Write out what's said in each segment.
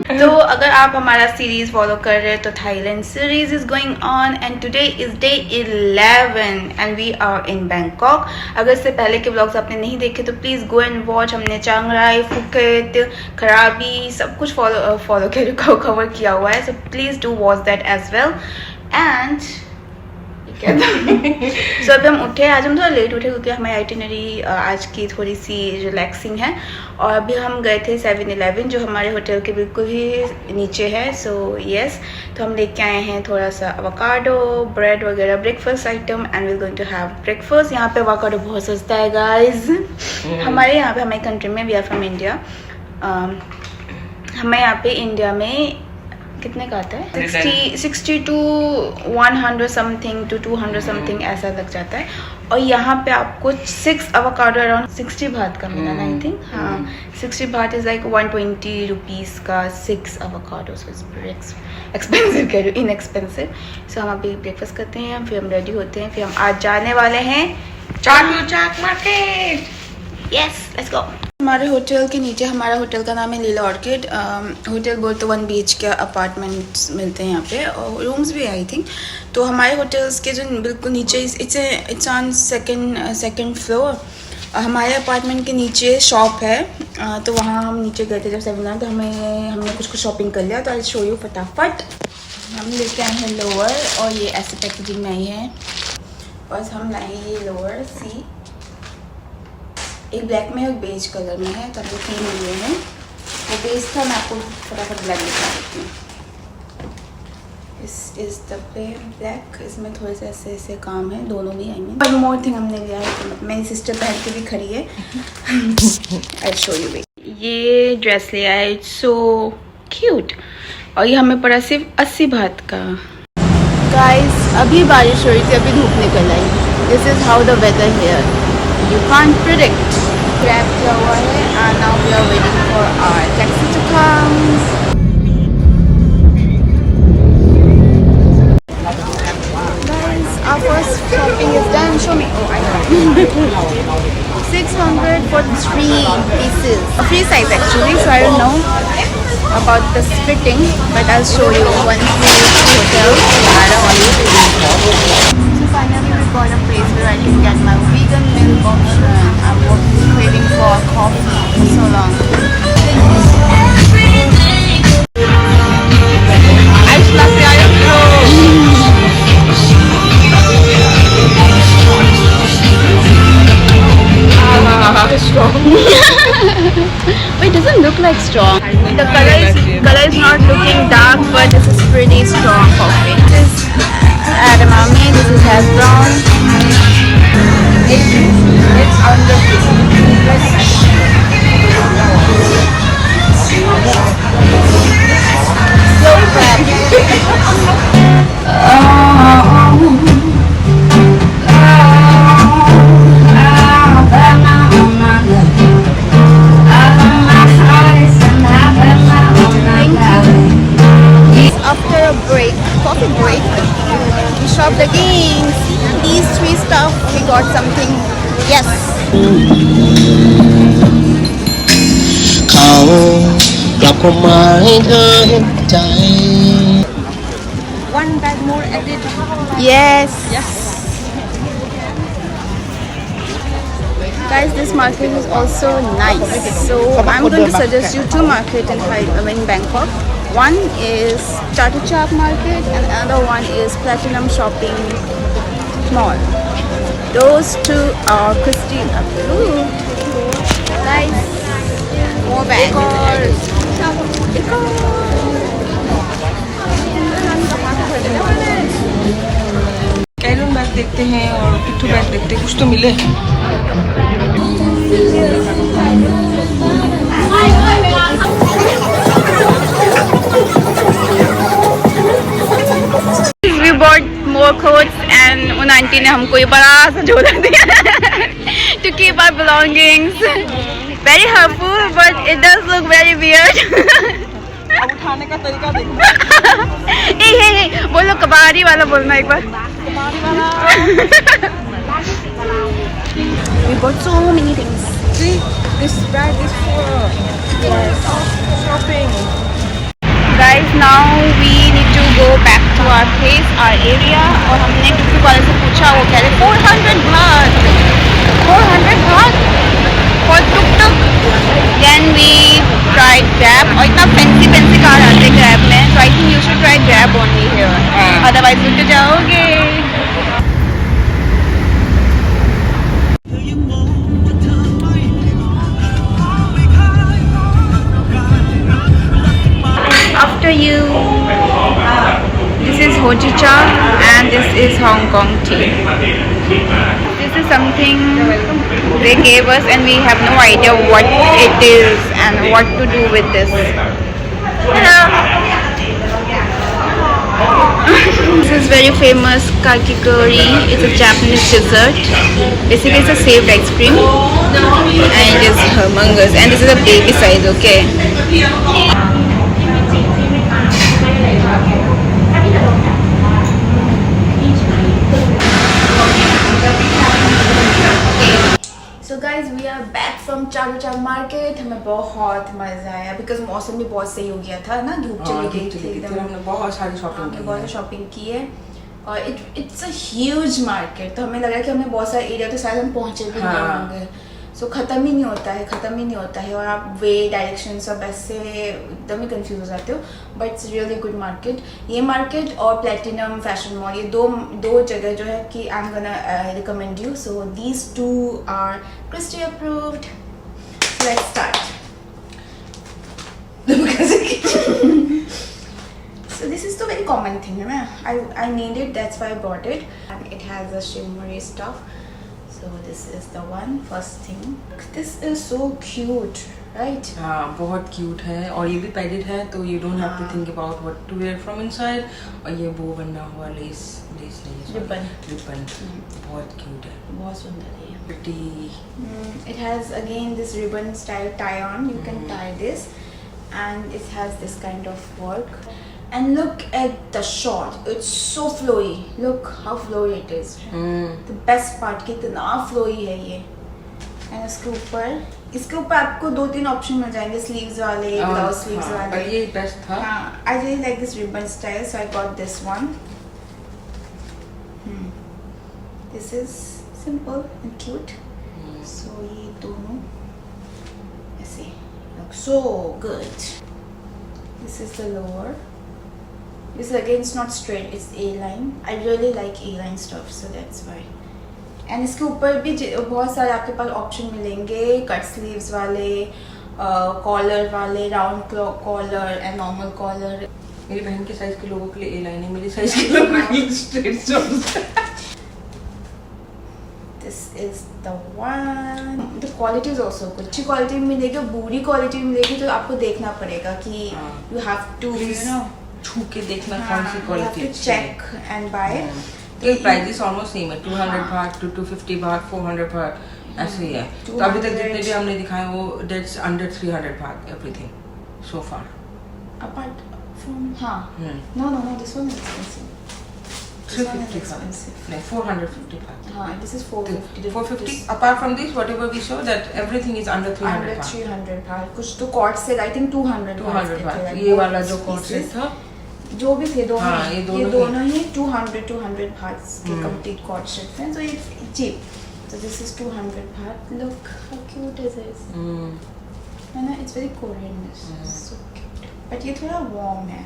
तो अगर आप हमारा सीरीज फॉलो कर रहे हैं तो Thailand series is going on and today is day 11 and we are in Bangkok. अगर इससे पहले के व्लॉग्स आपने नहीं देखे तो प्लीज गो एंड वॉच। हमने चांग राई, फुकेट, कराबी सब कुछ फॉलो कवर किया हुआ है, so please do watch that as well. And so अभी हम उठे, आज हम थोड़ा लेट उठे क्योंकि हमारी आइटिनरी आज की थोड़ी सी रिलैक्सिंग है। और अभी हम गए थे 7-Eleven जो हमारे होटल के बिल्कुल ही नीचे है। सो यस, तो हम लेके आए हैं थोड़ा सा अवोकाडो, ब्रेड वगैरह, breakfast item and we going to have breakfast. यहाँ पे अवोकाडो बहुत सस्ता है गाइज। हमारे यहाँ पे, हमारी कंट्री में, वी आर फ्रॉम इंडिया, हमें यहाँ पे इंडिया में कितने का आता है? 60 to 100 समथिंग टू 200 समथिंग ऐसा लग जाता है। और यहाँ पे आपको 6 अवोकाडो अराउंड 60 बात का मिला आई थिंक। हाँ, 60 बात इज लाइक 120 रुपीज़ का 6 अवोकाडो। सो इट्स एक्सपेंसिव, कह रही हूँ, इनएक्सपेंसिव। सो हम अभी ब्रेकफास्ट करते हैं, फिर हम रेडी होते हैं, फिर हम आज जाने वाले हैं चाक मार्केट। Yes, let's go. हमारे होटल के नीचे, हमारा होटल का नाम है लीला ऑर्किड होटल। बोल तो 1 BHK अपार्टमेंट्स मिलते हैं यहाँ पे और रूम्स भी आई थिंक। तो हमारे होटल्स के जो बिल्कुल नीचे, इट्स ऑन सेकंड फ्लोर। हमारे अपार्टमेंट के नीचे शॉप है, तो वहाँ हम नीचे गए थे जब 7 तो हमने कुछ शॉपिंग कर लिया। तो आई शो यू फटाफट। हम लेके आए हैं लोअर और ये ऐसे पैकेजिंग में आई है। बस हम लाए ये लोअर सी, एक ब्लैक में है, एक बेज कलर में है। तो हम 3 लिए हैं। वो बेज था, मैं आपको फटाफट ब्लैक दिखा देती हूँ। इस द ब्लैक, इसमें थोड़े से ऐसे काम है, दोनों भी आएंगे। वन मोर थिंग हमने लिया है, तो मेरी सिस्टर पहन के भी खड़ी है। I show you. ये ड्रेस लिया है, इट्स सो क्यूट और ये हमें पड़ा सिर्फ 80 बात का। गाइस, अभी बारिश हो रही थी, अभी धूप निकल आई। This is how the weather here, you can't predict. Grab किया हुआ है and now we are waiting for our taxi to come. Guys, our first shopping is done. Show me. Oh, I know. 600 for 3 pieces. A free size actually, so I don't know about the fitting, but I'll show you once we reach the hotel. So finally we got a place where I can get my vegan milk option. I've been craving for coffee for so long. Ice latte, I don't know. Strong. But it doesn't look like strong. The color is not looking dark, but this is pretty strong coffee. This is edamame, this is hash brown. It's on the slow crab. After a break, coffee break, we shopped again. These 3 stuff, we got something. Yes. One bag more added. Yes. Yes. Guys, this market is also nice. So I'm going to suggest you 2 markets in Bangkok. One is Chatuchak Market and another one is Platinum Shopping Mall. Those 2 are Christina. Ooh, nice. More bags. Carry on bag देखते हैं और पिट्ठू bag देखते हैं, कुछ तो मिले। We bought more clothes and उन आंटी ने हमको ये बड़ा सा झोला दिया to keep our belongings. Very helpful, but it does look very weird. अब उठाने का तरीका देखो। हे बोलो, कबाड़ी वाला बोलना एक बार। कबाड़ी वाला। We bought so many things. See, this bag is for shopping. guys, now we need to go back to our place, our area. और हमने टुकटुक वाले से पूछा, वो कह रहे 400 baht 400 baht for tuk-tuk. Then we tried Grab. और इतना fancy कार आते Grab में, so I think you should try Grab only here. Otherwise रुक जाओगे. After you, this is hojicha and this is Hong Kong tea. This is something they gave us and we have no idea what it is and what to do with this. Hello. This is very famous kakigori. It's a Japanese dessert. Basically it's a saved ice cream and it is humongous, and this is a baby size, okay? So guys, we are back from Charu चार market. हमें बहुत मजा आया because मौसम भी बहुत सही हो गया था ना, धूप चली गई थी एकदम. हमने बहुत सारी शॉपिंग की है और इट्स अ ह्यूज मार्केट. तो हमें लग रहा है कि हमने बहुत सारा एरिया तो शायद हम पहुंचे भी नहीं होंगे. सो खत्म ही नहीं होता है और आप वे डायरेक्शन सब ऐसे एकदम ही कंफ्यूज हो जाते हो. But it's really good market. ये मार्केट और प्लेटिनम फैशन मॉल, ये दो जगह जो है कि I am gonna recommend you. So these two are Christy approved. Let's start. So this is the very common thing, है ना? I need it, that's why I bought it. And it has a shimmery stuff. So this is the one first thing. This is so cute, right? हाँ, बहुत cute है और ये भी padded है, तो you don't have to think about what to wear from inside. और ये बो बना हुआ लेस नहीं, रिबन बहुत क्यूट है, बहुत सुंदर है. pretty. It has again this ribbon style tie on. You can tie this, and it has this kind of work. And look at the short. It's so flowy. Look how flowy it is. The best part कितना flowy है ये. And इसके ऊपर आपको 2-3 option मिल जाएंगे, sleeves वाले, without sleeves वाले. पर ये बेस्ट था. हाँ, I really like this ribbon style, so I got this one. This is simple and cute. So ये दोनों ऐसे look so good. This is the lower. This again, it's not straight, it's A-line. I really like A-line stuff, so that's why. And इसके ऊपर भी बहुत सारे आपके पास ऑप्शन मिलेंगे, कट स्लीव्स वाले, कॉलर वाले, round collar and normal collar. मेरी बहन के साइज के लोगों के लिए A-line है, मेरी साइज के लोगों के लिए straight shorts. This is the one. The quality is also good. अच्छी क्वालिटी मिलेगी और बुरी क्वालिटी मिलेगी, तो आपको देखना पड़ेगा कि you have to, you know, छू के देखना कौन सी क्वालिटी है. Check and buy. तो प्राइसेस ऑलमोस्ट सेम है, 200 बात to 250 बात, 400 बात ऐसे ही है. तो अभी तक जितने भी हमने दिखाए वो दैट्स अंडर 300 बात everything so far. Apart from no this one is expensive. 350 नहीं 450 baht. This is 450. 450. Apart from this, whatever we show, that everything is under 300 baht. 300 baht. कुछ तो कॉर्ड से I think 200 baht. ये वाला जो cord से था, जो भी थे दोनों, ये दोनों ही 200 baht के कंप्लीट कॉर्ड सेट हैं. So it's cheap. So this is 200 baht. Look how cute is this. है ना? It's very Korean. So cute. But ये थोड़ा warm है,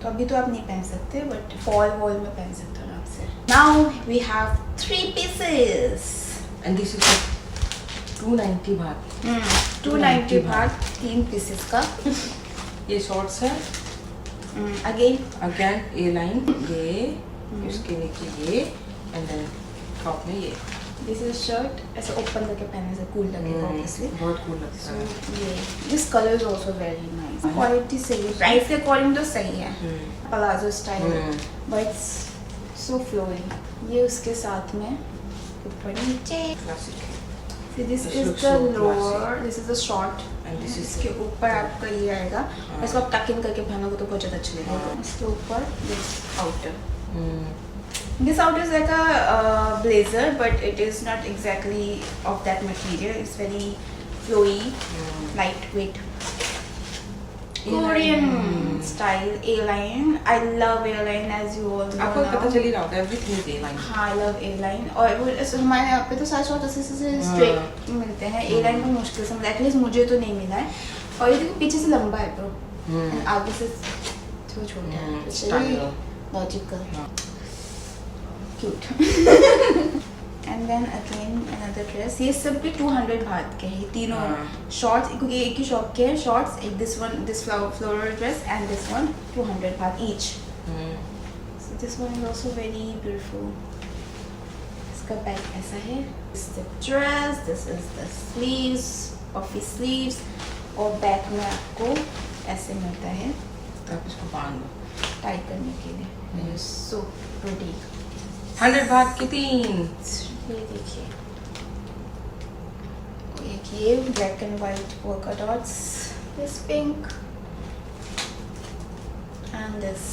तो अभी तो आप नहीं पहन सकते, बट फॉल वॉल में पहन सकते हो आराम से. Now we have 3 pieces. And this is 290 baht. 290 baht 3 pieces का. ये शॉर्ट्स है. Again A-line ये, उसके नीचे ये, and then टॉप में ये. This is shirt. ऐसे ओपन करके पहनने से कूल लगेगा obviously. बहुत कूल लगता है. ये this color is also very nice. Quality सही है, प्राइस के अकॉर्डिंग तो सही है. Palazzo style, but it's so flowy. ये उसके साथ में ऊपर नीचे. Classic. So this is the lower, this is the short. And this is इसके ऊपर आपका ये आएगा. इसको आप टक इन करके पहनोगे तो बहुत ज़्यादा अच्छा लगेगा. इसके ऊपर this outer. This outer is like a blazer, but it is not exactly of that material. It's very flowy, lightweight. Korean style A-line. I love A-line as you all know. आपको पता चल ही रहा होगा everything is A-line. हाँ, I love A-line. और वो हमारे यहाँ पे तो सारे शॉर्ट ऐसे स्ट्रेट मिलते हैं. A-line तो मुश्किल से मिला, एटलीस्ट मुझे तो नहीं मिला है. और ये देखो पीछे से लंबा है ब्रो, आगे से थोड़ा छोटा है. Logical, cute. And then again another dress. ये सब भी 200 बात के हैं तीनों शॉर्ट्स, क्योंकि एक ही शॉप के हैं शॉर्ट्स. एक this floral dress and this one 200 बात each. So this one is also very beautiful. इसका बैक ऐसा है. This the dress, this is the sleeves, puffy sleeves, और बैक में आपको ऐसे मिलता है. आप इसको बांध दो टाइट करने के लिए. So pretty. 100 बात के 3. ये देखिए, एक ये black and white polka dots, this pink and this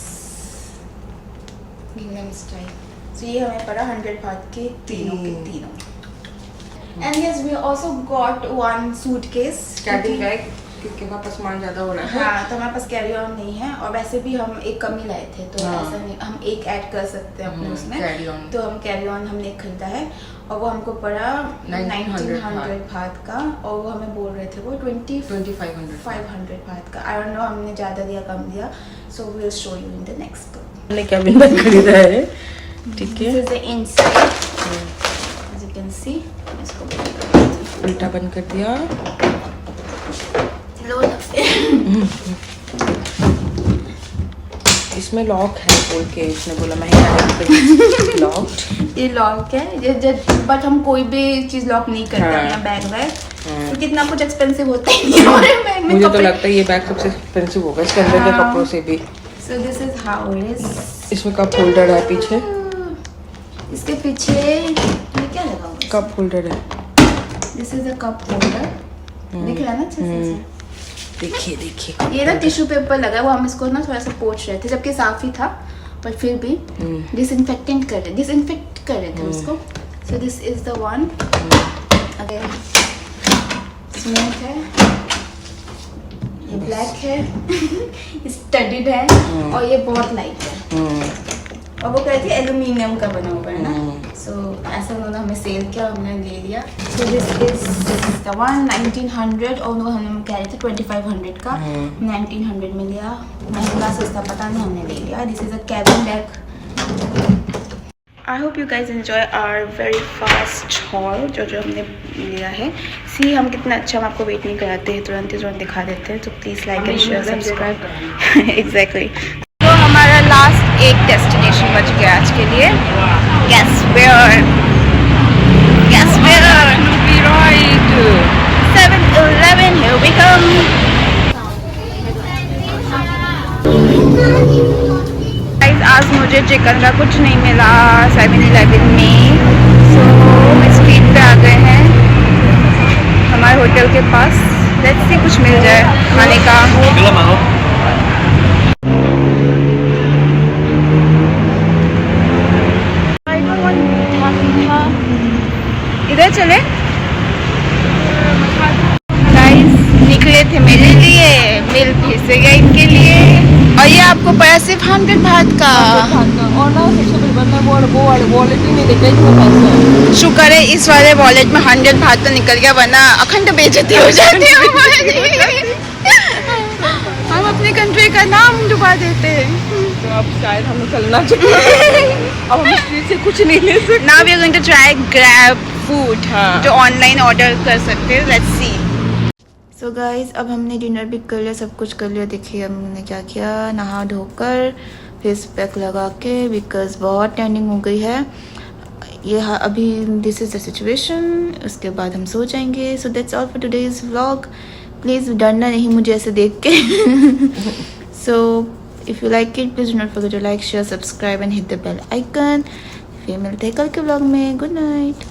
गिंगम स्टाइल. सो ये हमें पड़ा 100 बात के तीनों के तीनों. And yes we also got one suitcase carry bag, क्योंकि हमारे पास सामान ज़्यादा हो रहा है. हाँ, तो हमारे पास कैरी ऑन नहीं है. और वैसे भी हम एक कम ही लाए थे, तो ऐसा नहीं हम एक ऐड कर सकते हैं अपने उसमें. तो हम कैरी ऑन हमने एक खरीदा है, और वो हमको पड़ा 1900 बात का. और वो हमें बोल रहे थे वो 2500 बात का. आई डोंट नो हमने ज़्यादा दिया कम दिया. So we will show you in the next. हमने कैबिन बैग खरीदा है. ठीक है, this is the inside. As you can see, इसको उल्टा बंद कर दिया. इसमें लॉक है बोल के इसने बोला महंगा है. लॉक ये लॉक है, बट हम कोई भी चीज लॉक नहीं करते अपना बैग क्योंकि इतना कुछ एक्सपेंसिव होता है हमारे बैग में. मुझे तो लगता है ये बैग सबसे एक्सपेंसिव होगा इसके अंदर के कपड़ों से भी. So this is how it is. इसमें कप होल्डर है पीछे. इसके पीछे ये क्या लगा हुआ है? कप होल्डर है. This is a cup holder. दिख रहा है ना अच्छे से. देखिए ये ना टिश्यू पेपर लगा है, वो हम इसको ना थोड़ा सा पोंछ रहे थे, जबकि साफ ही था, पर फिर भी डिसइंफेक्ट कर रहे थे उसको. So this is the one. Again smooth है, ये ब्लैक है, स्टडीड है, और ये बहुत लाइट है. और वो कहती है एल्यूमिनियम का बना हुआ है ना. सो ऐसा उन्होंने हमें सेल किया, हमने ले लिया. So this is the one 1900, और वो हम कह रहे थे 2500 का. 1900 में लिया. महंगा सस्ता पता नहीं, हमने ले लिया. This is a cabin bag. I hope you guys enjoy our very fast haul जो हमने लिया है. सी हम कितना अच्छा, हम आपको वेट नहीं कराते हैं, तुरंत दिखा देते हैं. तो please like and share subscribe. Exactly. तो हमारा लास्ट एक डेस्टिनेशन बच गया आज के लिए. Guess where? 7-Eleven, here we come. Guys, आज मुझे चिकन का कुछ नहीं मिला 7-Eleven में. सो स्ट्रीट पे आ गए हैं हमारे होटल के पास. लेट्स सी कुछ मिल जाए खाने का. इधर चले. गाइस निकले थे मेरे लिए, मिल फिर से गया इनके लिए. और ये आपको पड़ा सिर्फ 100 बात का. और ना सबसे वॉलेट ही नहीं दिख रहा. शुक्र है इस वाले वॉलेट में 100 बात तो निकल गया, वरना अखंड बेइज्जती हो जाती है हमारी. हम अपनी कंट्री का नाम डुबा देते हैं. तो अब शायद हमें चलना चाहिए. अब हम स्ट्रीट से कुछ नहीं ले सकते. Now we are going to try Grab Food, जो ऑनलाइन ऑर्डर कर सकते हैं. Let's see. सो गाइस, अब हमने डिनर भी कर लिया, सब कुछ कर लिया. देखिए हमने क्या किया, नहा धोकर फेस पैक लगा के, बिकॉज बहुत टैनिंग हो गई है. ये अभी दिस इज़ द सिचुएशन. उसके बाद हम सो जाएंगे. So that's all for today's vlog. Please डरना नहीं मुझे ऐसे देख के. सो if you like it, please do not forget to like, share, subscribe and hit the bell icon. फिर मिलते हैं कल के व्लॉग में. Good night.